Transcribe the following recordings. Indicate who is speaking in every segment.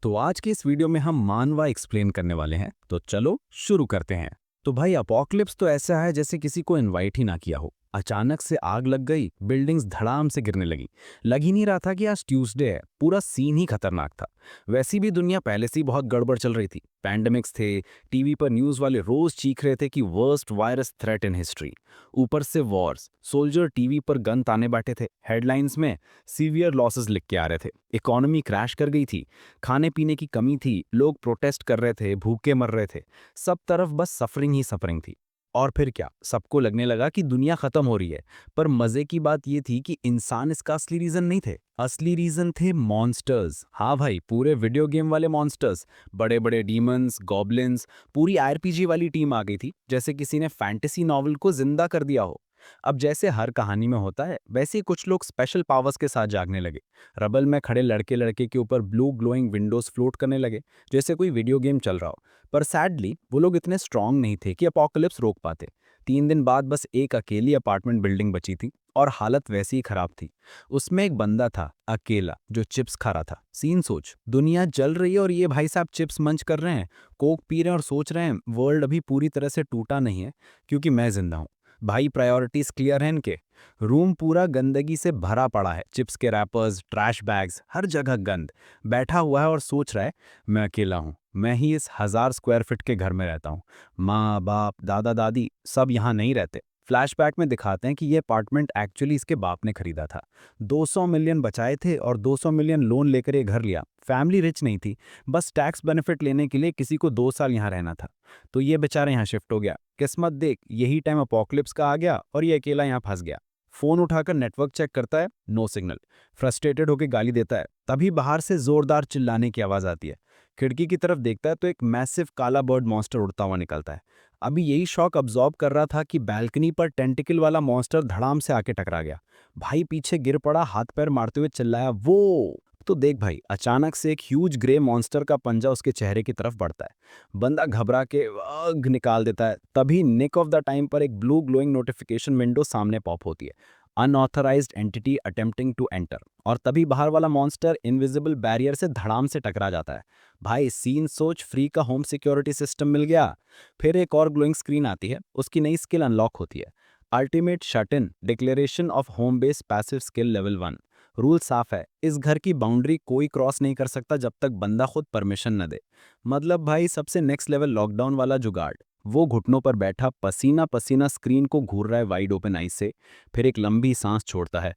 Speaker 1: तो आज के इस वीडियो में हम मानवा एक्सप्लेन करने वाले हैं, तो चलो शुरू करते हैं। तो भाई अपोकलिप्स तो ऐसा है जैसे किसी को इनवाइट ही ना किया हो। अचानक से आग लग गई, बिल्डिंग्स धड़ाम से गिरने लगी। लग ही नहीं रहा था कि आज ट्यूसडे है, पूरा सीन ही खतरनाक था। वैसी भी दुनिया पहले से ही बहुत गड़बड़ चल रही थी। पैंडेमिक्स थे, टीवी पर न्यूज़ वाले रोज चीख रहे थे कि worst virus threat in history. ऊपर से वॉर्स, सोल्जर टीवी पर गन ताने बैठे थे, हेडलाइंस में सीवियर लॉसेस लिख के आ रहे थे। इकोनॉमी क्रैश कर गई थी, खाने पीने की कमी थी, लोग प्रोटेस्ट कर रहे थे, भूखे मर रहे थे। सब तरफ बस सफरिंग ही सफरिंग थी। और फिर क्या, सबको लगने लगा कि दुनिया खत्म हो रही है। पर मजे की बात यह थी कि इंसान इसका असली रीजन नहीं थे। असली रीजन थे मॉन्स्टर्स। हाँ भाई, पूरे वीडियो गेम वाले मॉन्स्टर्स। बड़े बड़े डीमंस, गॉब्लिन्स। पूरी आरपीजी वाली टीम आ गई थी, जैसे किसी ने फैंटेसी नॉवल को जिंदा कर दिया हो। अब जैसे हर कहानी में होता है, वैसे ही कुछ लोग स्पेशल पावर्स के साथ जागने लगे। रबल में खड़े लड़के लड़के के ऊपर ब्लू ग्लोइंग विंडोज फ्लोट करने लगे, जैसे कोई वीडियो गेम चल रहा हो। पर सैडली वो लोग इतने स्ट्रांग नहीं थे कि अपोकलिप्स रोक पाते। 3 दिन बाद बस एक अकेली अपार्टमेंट बिल्डिंग बची थी, और हालत वैसी ही खराब थी। उसमें एक बंदा था, अकेला, जो चिप्स खा रहा था। सीन सोच, दुनिया जल रही है और ये भाई साहब चिप्स मंच कर रहे हैं, कोक पी रहे हैं और सोच रहे हैं वर्ल्ड अभी पूरी तरह से टूटा नहीं है, क्योंकि मैं जिंदा हूँ। भाई प्रायोरिटीज क्लियर हैं इनके। रूम पूरा गंदगी से भरा पड़ा है, चिप्स के रैपर्स, ट्रैश बैग्स, हर जगह गंद। बैठा हुआ है और सोच रहा है, मैं अकेला हूँ, मैं ही इस 1000 स्क्वायर फीट के घर में रहता हूँ। माँ बाप दादा दादी सब यहाँ नहीं रहते। फ्लैशबैक में दिखाते हैं कि ये अपार्टमेंट एक्चुअली इसके बाप ने खरीदा था। 200 मिलियन बचाए थे और 200 मिलियन लोन लेकर ये घर लिया। फैमिली रिच नहीं थी, बस टैक्स बेनिफिट लेने के लिए किसी को 2 साल यहाँ रहना था। तो ये बेचारा यहाँ शिफ्ट हो गया। किस्मत देख, यही टाइम अपोकलिप्स का आ गया और ये अकेला यहाँ फंस गया। फोन उठाकर नेटवर्क चेक करता है, नो सिग्नल। फ्रस्ट्रेटेड होकर गाली देता है, तभी बाहर से जोरदार चिल्लाने की आवाज आती है। खिड़की की तरफ देखता है तो एक मैसिव काला बर्ड मॉन्स्टर उड़ता हुआ निकलता है। अभी यही शॉक अब्जॉर्ब कर रहा था कि बैल्कनी पर टेंटिकल वाला मॉन्स्टर धड़ाम से आके टकरा गया। भाई पीछे गिर पड़ा, हाथ पैर मारते हुए चिल्लाया, वो तो देख भाई, अचानक से एक ह्यूज ग्रे मॉन्स्टर का पंजा उसके चेहरे की तरफ बढ़ता है। बंदा घबरा के अग निकाल देता है, तभी निक ऑफ द टाइम पर एक ब्लू ग्लोइंग नोटिफिकेशन विंडो सामने पॉप होती है, unauthorised entity attempting to enter. और तभी बाहर वाला मॉन्स्टर इनविजिबल बैरियर से धड़ाम से टकरा जाता है। भाई सीन सोच, फ्री का होम सिक्योरिटी सिस्टम मिल गया। फिर एक और ग्लोइंग स्क्रीन आती है, उसकी नई स्किल अनलॉक होती है, ultimate shut in declaration of home based passive skill level 1। Rule साफ है, इस घर की बाउंड्री कोई क्रॉस नहीं कर सकता जब तक बंदा खुद परमिशन न दे। मतलब भाई सबसे नेक्स्ट लेवल लॉकडाउन वाला जुगाड़। वो घुटनों पर बैठा पसीना पसीना स्क्रीन को घूर रहा है वाइड ओपन आई से। फिर एक लंबी सांस छोड़ता है,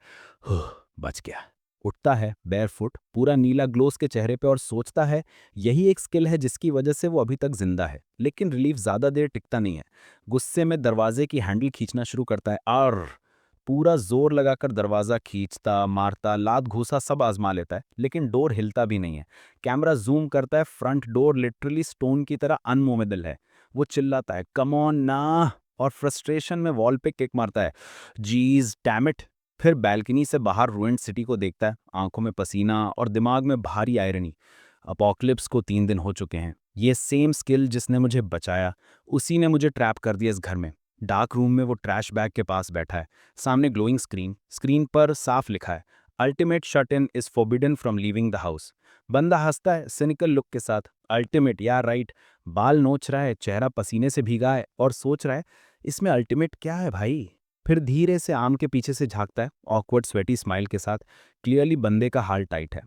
Speaker 1: "हुँ, बच गया।" उठता है बेयरफुट, पूरा नीला ग्लो उसके चेहरे पे, और सोचता है यही एक स्किल है जिसकी वजह से वो अभी तक जिंदा है। लेकिन रिलीफ ज्यादा देर टिकता नहीं है। गुस्से में दरवाजे की हैंडल खींचना शुरू करता है, और पूरा जोर लगाकर दरवाजा खींचता, मारता, लात घूसा सब आजमा लेता है, लेकिन डोर हिलता भी नहीं है। कैमरा जूम करता है, फ्रंट डोर लिटरली स्टोन की तरह अनमूवेबल है। वो चिल्लाता है, कम ऑन ना, और फ्रस्ट्रेशन में वॉल पे किक मारता है, जीज डैम इट। फिर बैल्कनी से बाहर रूइंड सिटी को देखता है, आंखों में पसीना और दिमाग में भारी आयरनी। अपोकलिप्स को 3 दिन हो चुके हैं। ये सेम स्किल जिसने मुझे बचाया, उसी ने मुझे ट्रैप कर दिया इस घर में। डार्क रूम में वो ट्रैश बैग के पास बैठा है, सामने ग्लोइंग स्क्रीन, स्क्रीन पर साफ लिखा है, ultimate shut in is forbidden from leaving the house. बंदा हंसता है सिनिकल लुक के साथ, अल्टीमेट यार राइट। बाल नोच रहा है, चेहरा पसीने से भीगा है, और सोच रहा है इसमें अल्टीमेट क्या है भाई। फिर धीरे से आम के पीछे से झांकता है, ऑकवर्ड स्वेटी स्माइल के साथ। क्लियरली बंदे का हाल टाइट है।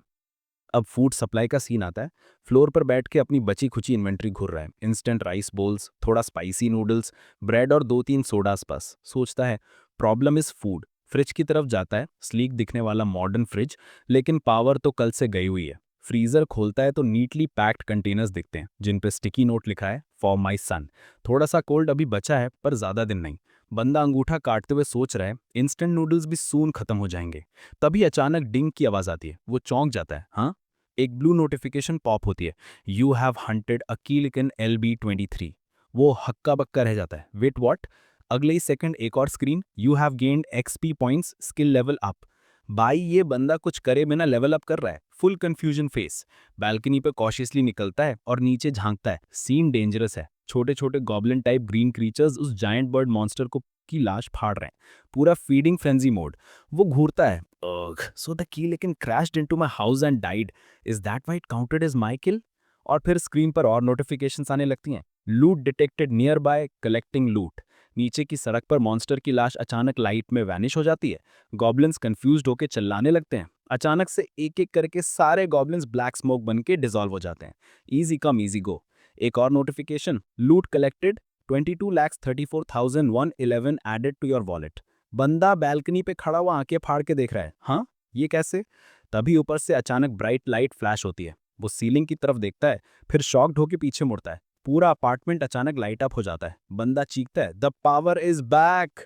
Speaker 1: अब फूड सप्लाई का सीन आता है। फ्लोर पर बैठ के अपनी बची खुची इन्वेंट्री घूर रहा है, इंस्टेंट राइस बोल्स, थोड़ा स्पाइसी नूडल्स, ब्रेड और 2-3 सोडास बस। सोचता है प्रॉब्लम इज फूड। फ्रिज की तरफ जाता है, स्लीक दिखने वाला मॉडर्न फ्रिज, लेकिन पावर तो कल से गई हुई है। फ्रीजर खोलता है तो नीटली पैक्ड कंटेनर्स दिखते हैं, जिन पे स्टिकी नोट लिखा है, फॉर माई सन। थोड़ा सा कोल्ड अभी बचा है, पर ज्यादा दिन नहीं। बंदा अंगूठा काटते हुए सोच रहा है इंस्टेंट नूडल्स भी सून खत्म हो जाएंगे। तभी अचानक डिंग की आवाज आती है, वो चौंक जाता है। हाँ, एक ब्लू नोटिफिकेशन पॉप होती है, यू हैव हंटेड अ कीलिकन LB23। वो हक्का बक्का रह जाता है, वेट व्हाट। अगले ही सेकंड एक और screen, you have gained XP points, skill level up. भाई ये बंदा कुछ करे बिना लेवल अप कर रहा है। Full confusion face. बैल्कनी पे कॉशियसली निकलता है और नीचे झांकता है। सीन डेंजरस है। छोटे छोटे गॉब्लिन टाइप ग्रीन क्रीचर्स उस जायंट बर्ड मॉन्स्टर को की लाश फाड़ रहे हैं। पूरा फीडिंग फ्रेंजी मोड। वो घूरता है। सो द कील crashed into my house and died. Is that why it counted as my kill? और फिर स्क्रीन पर और नोटिफिकेशंस आने लगती हैं। लूट डिटेक्टेड नियर बाय, कलेक्टिंग लूट। नीचे की सड़क पर मॉन्स्टर की लाश अचानक लाइट में वैनिश हो जाती है। गॉब्लिन्स कंफ्यूज्ड होकर चिल्लाने लगते हैं। अचानक से एक एक करके सारे गॉब्लिन्स ब्लैक स्मोक बन के डिसॉल्व हो जाते हैं। Easy come easy go. एक और notification, loot collected 22,34,111 added to your wallet. बंदा बैल्कनी पे खड़ा हुआ आंखें फाड़ के देख रहा है। हाँ, ये कैसे? तभी ऊपर से अचानक ब्राइट लाइट फ्लैश होती है। वो सीलिंग की तरफ देखता है, फिर शॉक्ड होकर पीछे मुड़ता है। पूरा अपार्टमेंट अचानक लाइट अप हो जाता है। बंदा चीखता है, द पावर इज बैक।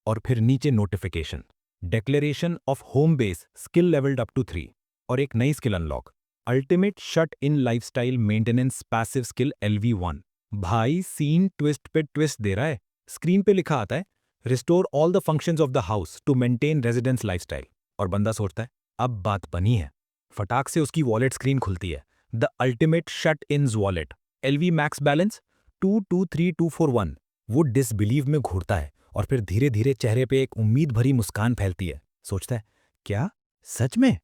Speaker 2: और फिर नीचे notification, declaration of home base skill levelled up to 3 और एक नई skill unlock, ultimate shut in lifestyle maintenance passive skill LV1। भाई सीन ट्विस्ट पे ट्विस्ट दे रहा है। स्क्रीन पे लिखा आता है, restore all the functions of the house to maintain residence lifestyle. और बंदा सोचता है अब बात बनी है। फटाक से उसकी वॉलेट स्क्रीन खुलती है। The ultimate shut ins wallet, LV max balance 223241। वो डिसबिलीव में घूरता है और फिर धीरे धीरे चेहरे पे एक उम्मीद भरी मुस्कान फैलती है। सोचता है, क्या सच में?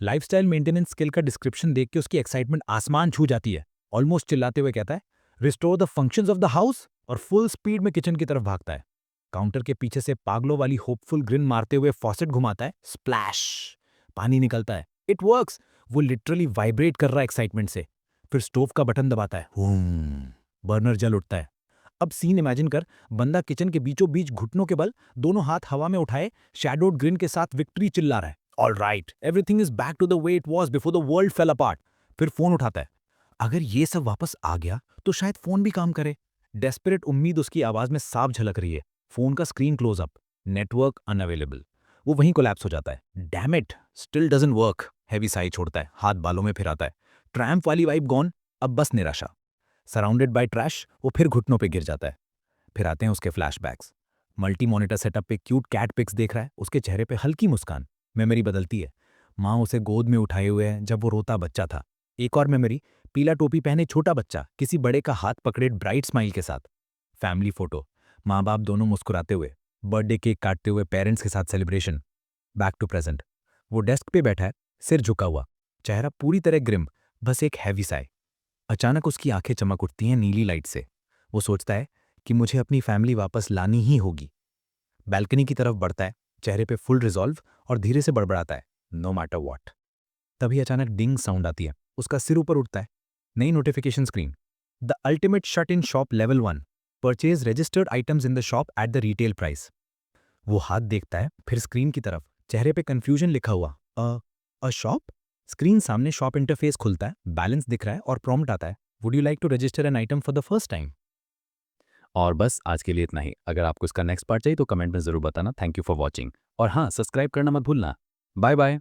Speaker 2: लाइफस्टाइल मेंटेनेंस स्किल का डिस्क्रिप्शन देख के उसकी एक्साइटमेंट आसमान छू जाती है। ऑलमोस्ट चिल्लाते हुए कहता है, restore the functions of the house, और फुल स्पीड में किचन की तरफ भागता है। काउंटर के पीछे से पागलों वाली होपफुल ग्रिन मारते हुए फॉसेट घुमाता है। स्प्लैश! पानी निकलता है। It works! वो लिटरली वाइब्रेट कर रहा है एक्साइटमेंट से। फिर स्टोव का बटन दबाता है। बर्नर जल उठता है। अब सीन इमेजिन कर, बंदा किचन के बीचों बीच घुटनों के बल दोनों हाथ हवा में उठाए शैडोड ग्रिन के साथ विक्ट्री चिल्ला रहा है। All right, everything is back to the way it was before the world fell apart. फिर फोन उठाता है। अगर ये सब वापस आ गया तो शायद फोन भी काम करे। डेस्परेट उम्मीद उसकी आवाज में साफ झलक रही है। फोन का screen close up, network unavailable. वो वहीं कोलैप्स हो जाता है। Damn it, still doesn't work. Heavy Sai छोड़ता है, हाथ बालों में फिराता है। ट्रैम्प वाली वाइब गॉन, अब बस निराशा। सराउंडेड बाय ट्रैश, वो फिर घुटनों पे गिर जाता है। फिर आते हैं उसके फ्लैशबैक्स। मल्टी मॉनिटर सेटअप पे क्यूट कैट पिक्स देख रहा है। उसके चेहरे पे हल्की मुस्कान। मेमोरी बदलती है। माँ उसे गोद में उठाए हुए है जब वो रोता बच्चा था। एक और मेमोरी, पीला टोपी पहने छोटा बच्चा किसी बड़े का हाथ पकड़े ब्राइट स्माइल के साथ। फैमिली फोटो, माँ बाप दोनों मुस्कुराते हुए। बर्थडे केक काटते हुए पेरेंट्स के साथ सेलिब्रेशन। बैक टू प्रेजेंट, वो डेस्क पे बैठा है, सिर झुका हुआ, चेहरा पूरी तरह ग्रिम, बस एक हैवी साई। अचानक उसकी आंखें चमक उठती हैं नीली लाइट से। वो सोचता है कि मुझे अपनी फैमिली वापस लानी ही होगी। बैल्कनी की तरफ बढ़ता है, चेहरे पे फुल रिजॉल्व, और धीरे से बड़बड़ाता है, नो मैटर व्हाट। तभी अचानक डिंग साउंड आती है। उसका सिर ऊपर उठता है। नई notification screen, the ultimate shut in shop level 1, purchase registered items in the shop at the retail price. वो हाथ देखता है, फिर स्क्रीन की तरफ, चेहरे पे कंफ्यूजन लिखा हुआ, अ शॉप। स्क्रीन सामने शॉप इंटरफेस खुलता है, बैलेंस दिख रहा है और प्रॉम्प्ट आता है, would you like to register an item for the first time.
Speaker 1: और बस आज के लिए इतना ही। अगर आपको इसका नेक्स्ट पार्ट चाहिए तो कमेंट में ज़रूर बताना। Thank you for watching. और हाँ, सब्सक्राइब करना मत भूलना। Bye bye.